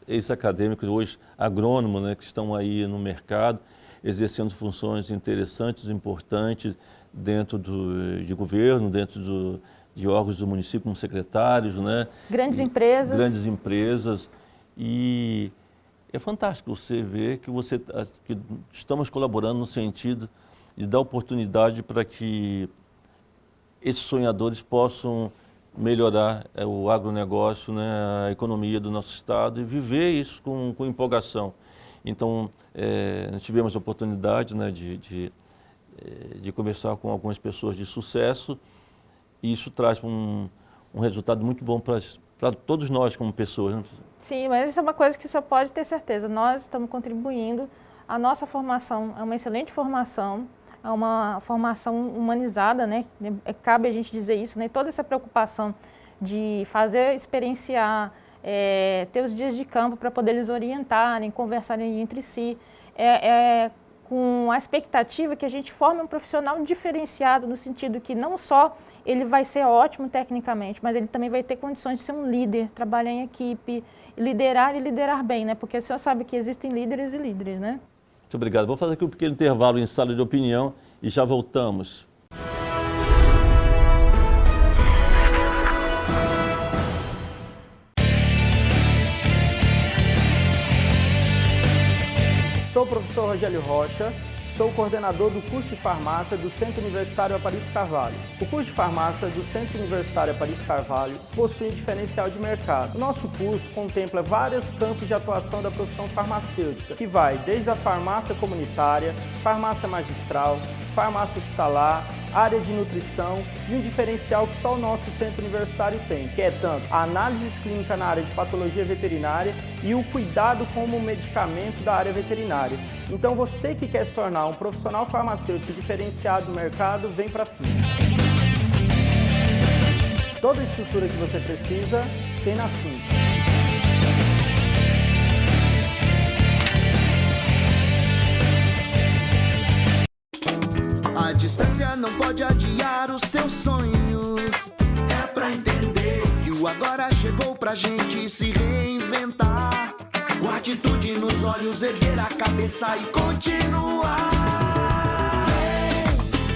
ex-acadêmicos, hoje agrônomos, né, que estão aí no mercado, exercendo funções interessantes, importantes, dentro de governo, dentro de órgãos do município, como secretários, né? Grandes empresas. Grandes empresas. E é fantástico você ver que que estamos colaborando no sentido de dar oportunidade para que esses sonhadores possam melhorar o agronegócio, né, a economia do nosso estado e viver isso com empolgação. Então, nós tivemos a oportunidade, né, de conversar com algumas pessoas de sucesso e isso traz um resultado muito bom para todos nós como pessoas. Né? Sim, mas isso é uma coisa que só pode ter certeza. Nós estamos contribuindo, a nossa formação é uma excelente formação, é uma formação humanizada, né? Cabe a gente dizer isso, né? Toda essa preocupação de fazer experienciar, ter os dias de campo para poder eles orientarem, conversarem entre si, com a expectativa que a gente forme um profissional diferenciado no sentido que não só ele vai ser ótimo tecnicamente, mas ele também vai ter condições de ser um líder, trabalhar em equipe, liderar e liderar bem, né? Porque a senhora sabe que existem líderes e líderes, né? Muito obrigado. Vou fazer aqui um pequeno intervalo em sala de opinião e já voltamos. Sou o professor Rogério Rocha, sou coordenador do curso de farmácia do Centro Universitário Aparício Carvalho. O curso de farmácia do Centro Universitário Aparício Carvalho possui diferencial de mercado. O nosso curso contempla vários campos de atuação da profissão farmacêutica, que vai desde a farmácia comunitária, farmácia magistral, farmácia hospitalar, área de nutrição e um diferencial que só o nosso centro universitário tem, que é tanto a análise clínica na área de patologia veterinária e o cuidado com o medicamento da área veterinária. Então você que quer se tornar um profissional farmacêutico diferenciado no mercado, vem para a FIM. Toda a estrutura que você precisa tem na FIM. A distância não pode adiar os seus sonhos. pra gente se reinventar. Com atitude nos olhos, erguer a cabeça e continuar.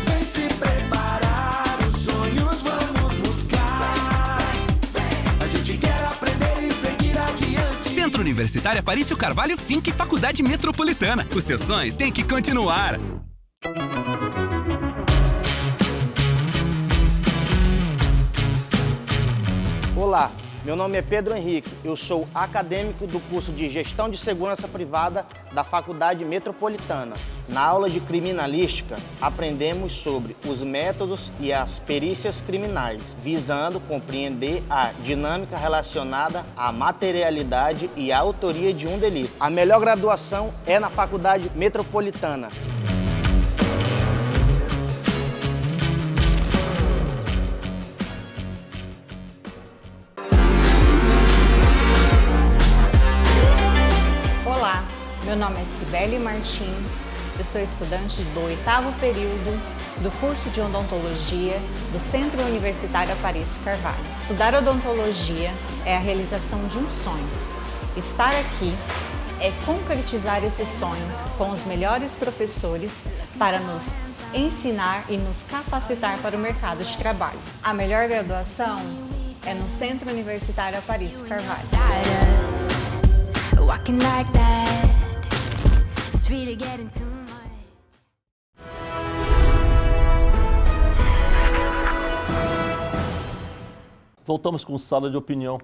Vem se preparar, os sonhos vamos buscar. A gente quer aprender e seguir adiante. Centro Universitário Aparício Carvalho Finck Faculdade Metropolitana. O seu sonho tem que continuar. Olá, meu nome é Pedro Henrique, eu sou acadêmico do curso de Gestão de Segurança Privada da Faculdade Metropolitana. Na aula de Criminalística, aprendemos sobre os métodos e as perícias criminais, visando compreender a dinâmica relacionada à materialidade e à autoria de um delito. A melhor graduação é na Faculdade Metropolitana. Olá, meu nome é Cibele Martins, eu sou estudante do 8º período do curso de Odontologia do Centro Universitário Aparício Carvalho. Estudar odontologia é a realização de um sonho. Estar aqui é concretizar esse sonho com os melhores professores para nos ensinar e nos capacitar para o mercado de trabalho. A melhor graduação é no Centro Universitário Aparício Carvalho. Walking like that, it's really getting too much. Voltamos com sala de opinião,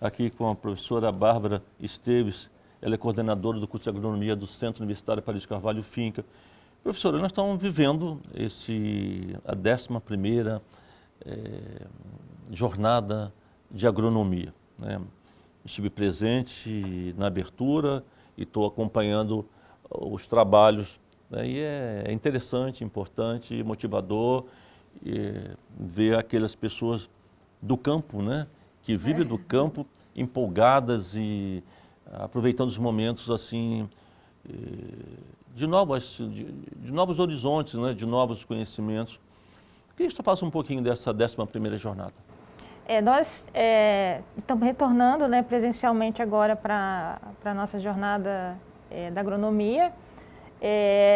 aqui com a professora Bárbara Esteves. Ela é coordenadora do curso de Agronomia do Centro Universitário Aparício Carvalho Finck. Professora, nós estamos vivendo a 11ª jornada de agronomia, né? Estive presente na abertura e estou acompanhando os trabalhos, né? E é interessante, importante, motivador ver aquelas pessoas do campo, né? Que vivem do campo, empolgadas e aproveitando os momentos assim de novos horizontes, né? De novos conhecimentos. Queria que você faça um pouquinho dessa 11ª jornada. Nós estamos retornando, né, presencialmente agora para a nossa jornada da agronomia.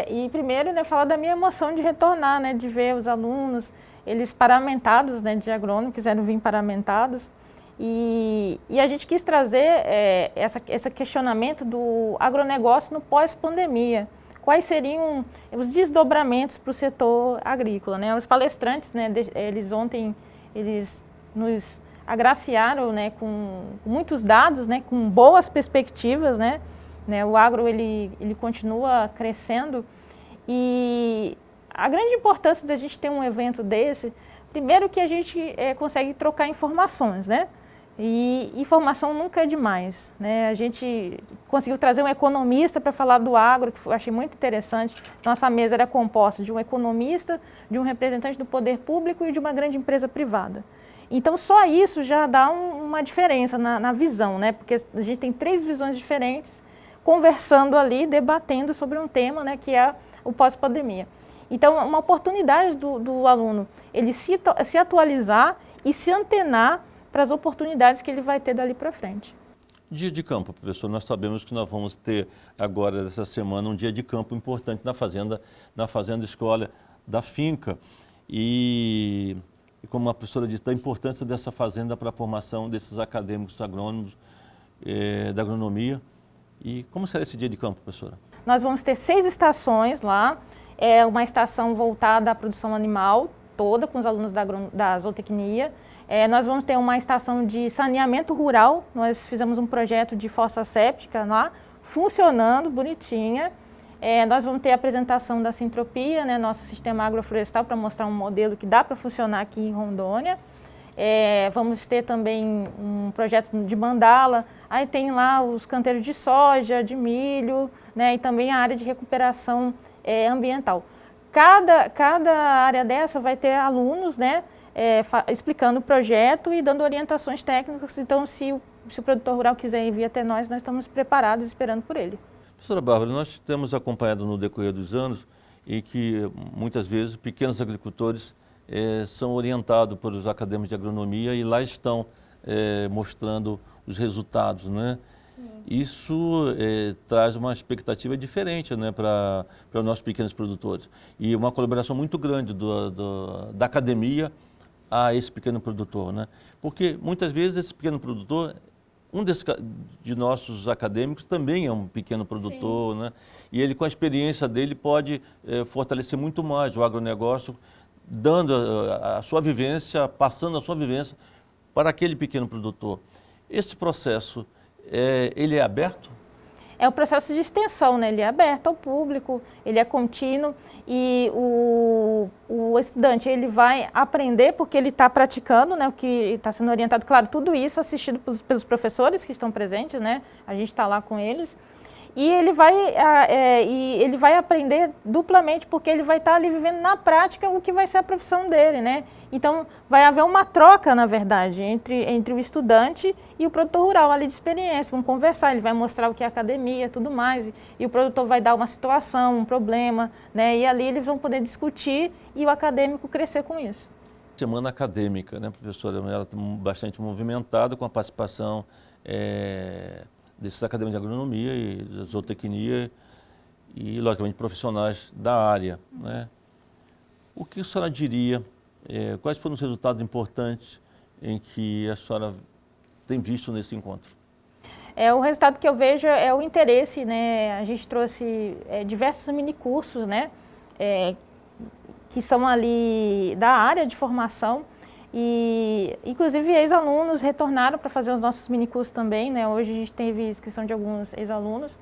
E primeiro, né, falar da minha emoção de retornar, né, de ver os alunos, eles paramentados, né, de agrônomo, quiseram vir paramentados. E a gente quis trazer esse questionamento do agronegócio no pós-pandemia. Quais seriam os desdobramentos para o setor agrícola, né? Os palestrantes, né, ontem nos agraciaram, né, com muitos dados, né, com boas perspectivas, né? O agro ele continua crescendo e a grande importância da gente ter um evento desse, primeiro que a gente consegue trocar informações, né? E informação nunca é demais, né? A gente conseguiu trazer um economista para falar do agro, que eu achei muito interessante. Nossa mesa era composta de um economista, de um representante do poder público e de uma grande empresa privada. Então, só isso já dá uma diferença na visão, né? Porque a gente tem 3 visões diferentes conversando ali, debatendo sobre um tema, né, que é o pós-pandemia. Então, uma oportunidade do aluno, ele se atualizar e se antenar para as oportunidades que ele vai ter dali para frente. Dia de campo, professor, nós sabemos que nós vamos ter agora, essa semana, um dia de campo importante na fazenda escola da Finca. E como a professora disse, da importância dessa fazenda para a formação desses acadêmicos agrônomos da agronomia. E como será esse dia de campo, professora? Nós vamos ter 6 estações lá, uma estação voltada à produção animal, toda com os alunos da zootecnia. Nós vamos ter uma estação de saneamento rural, nós fizemos um projeto de fossa séptica lá, funcionando, bonitinha. Nós vamos ter a apresentação da Sintropia, né, nosso sistema agroflorestal, para mostrar um modelo que dá para funcionar aqui em Rondônia. Vamos ter também um projeto de mandala, aí tem lá os canteiros de soja, de milho, né, e também a área de recuperação ambiental. Cada área dessa vai ter alunos, né, explicando o projeto e dando orientações técnicas. Então, se o produtor rural quiser vir até nós estamos preparados esperando por ele. Professora Bárbara, nós temos acompanhado no decorrer dos anos e que muitas vezes pequenos agricultores são orientados pelos acadêmicos de agronomia e lá estão mostrando os resultados, né? Isso traz uma expectativa diferente, né, para os nossos pequenos produtores. E uma colaboração muito grande da academia a esse pequeno produtor, né? Porque muitas vezes esse pequeno produtor, de nossos acadêmicos também é um pequeno produtor, né? E ele, com a experiência dele, pode fortalecer muito mais o agronegócio, dando a sua vivência, passando a sua vivência para aquele pequeno produtor. Esse processo, ele é aberto? É um processo de extensão, né? Ele é aberto ao público, ele é contínuo e o estudante ele vai aprender porque ele está praticando, né? O que está sendo orientado, claro, tudo isso assistido pelos professores que estão presentes, né? A gente está lá com eles. E ele vai aprender duplamente, porque ele vai estar ali vivendo na prática o que vai ser a profissão dele, né? Então, vai haver uma troca, na verdade, entre o estudante e o produtor rural ali de experiência. Vão conversar, ele vai mostrar o que é academia, tudo mais, e o produtor vai dar uma situação, um problema, né? E ali eles vão poder discutir e o acadêmico crescer com isso. Semana acadêmica, né, professora? Ela está bastante movimentada com a participação desses acadêmicos de agronomia e de zootecnia e, logicamente, profissionais da área, né? O que a senhora diria, quais foram os resultados importantes em que a senhora tem visto nesse encontro? O resultado que eu vejo é o interesse, né? A gente trouxe diversos minicursos, né? Que são ali da área de formação. E, inclusive, ex-alunos retornaram para fazer os nossos minicursos também, né? Hoje a gente teve inscrição de alguns ex-alunos.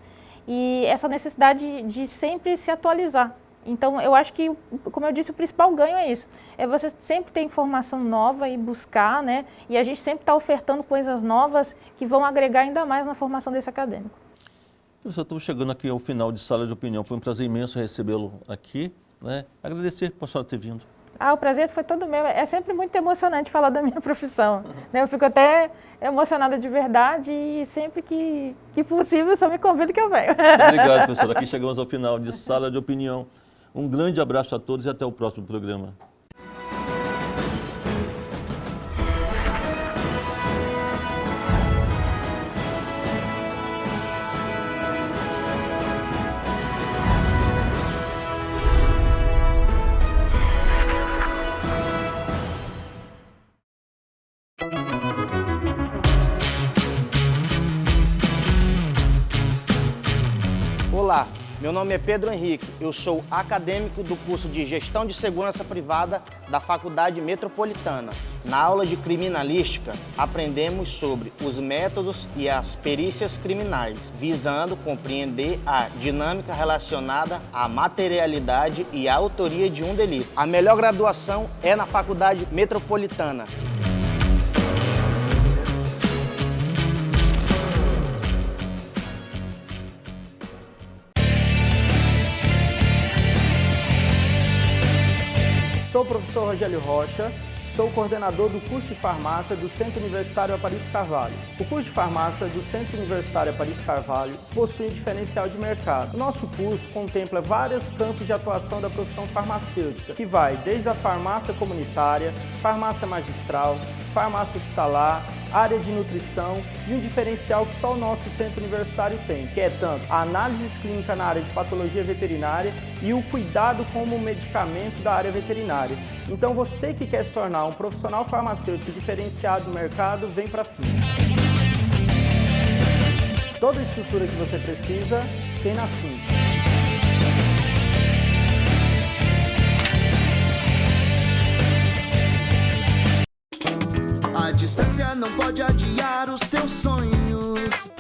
E essa necessidade de sempre se atualizar. Então, eu acho que, como eu disse, o principal ganho é isso. É você sempre ter informação nova e buscar, né? E a gente sempre está ofertando coisas novas que vão agregar ainda mais na formação desse acadêmico. Professor, estamos chegando aqui ao final de Sala de Opinião. Foi um prazer imenso recebê-lo aqui, né? Agradecer por a senhora ter vindo. O prazer foi todo meu. É sempre muito emocionante falar da minha profissão, né? Eu fico até emocionada de verdade e sempre que possível só me convido que eu venho. Obrigado, professora. Aqui chegamos ao final de Sala de Opinião. Um grande abraço a todos e até o próximo programa. Olá, meu nome é Pedro Henrique, eu sou acadêmico do curso de Gestão de Segurança Privada da Faculdade Metropolitana. Na aula de Criminalística, aprendemos sobre os métodos e as perícias criminais, visando compreender a dinâmica relacionada à materialidade e à autoria de um delito. A melhor graduação é na Faculdade Metropolitana. Sou o professor Rogério Rocha, sou coordenador do curso de farmácia do Centro Universitário Aparício Carvalho. O curso de farmácia do Centro Universitário Aparício Carvalho possui um diferencial de mercado. O nosso curso contempla vários campos de atuação da profissão farmacêutica, que vai desde a farmácia comunitária, farmácia magistral, farmácia hospitalar, área de nutrição e um diferencial que só o nosso centro universitário tem, que é tanto a análise clínica na área de patologia veterinária e o cuidado com o medicamento da área veterinária. Então você que quer se tornar um profissional farmacêutico diferenciado no mercado, vem para a FIM. Toda a estrutura que você precisa tem na FIM. A distância não pode adiar os seus sonhos.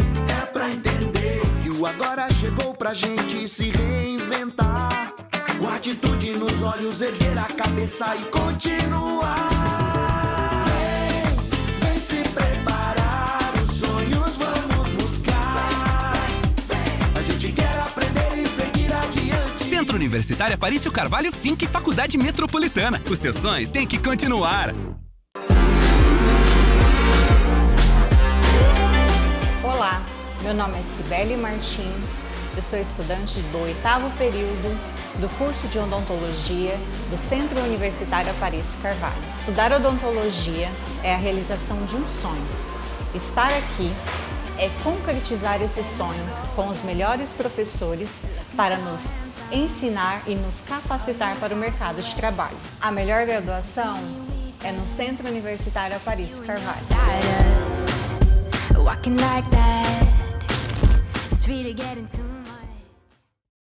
É pra entender que o agora chegou pra gente se reinventar. Com atitude nos olhos, erguer a cabeça e continuar. Vem se preparar, os sonhos vamos buscar. A gente quer aprender e seguir adiante. Centro Universitário Aparício Carvalho Finck Faculdade Metropolitana. O seu sonho tem que continuar. Olá, meu nome é Cibele Martins, eu sou estudante do 8º período do curso de odontologia do Centro Universitário Aparício Carvalho. Estudar odontologia é a realização de um sonho. Estar aqui é concretizar esse sonho com os melhores professores para nos ensinar e nos capacitar para o mercado de trabalho. A melhor graduação é no Centro Universitário Aparício Carvalho. Walking like that, it's really getting too much.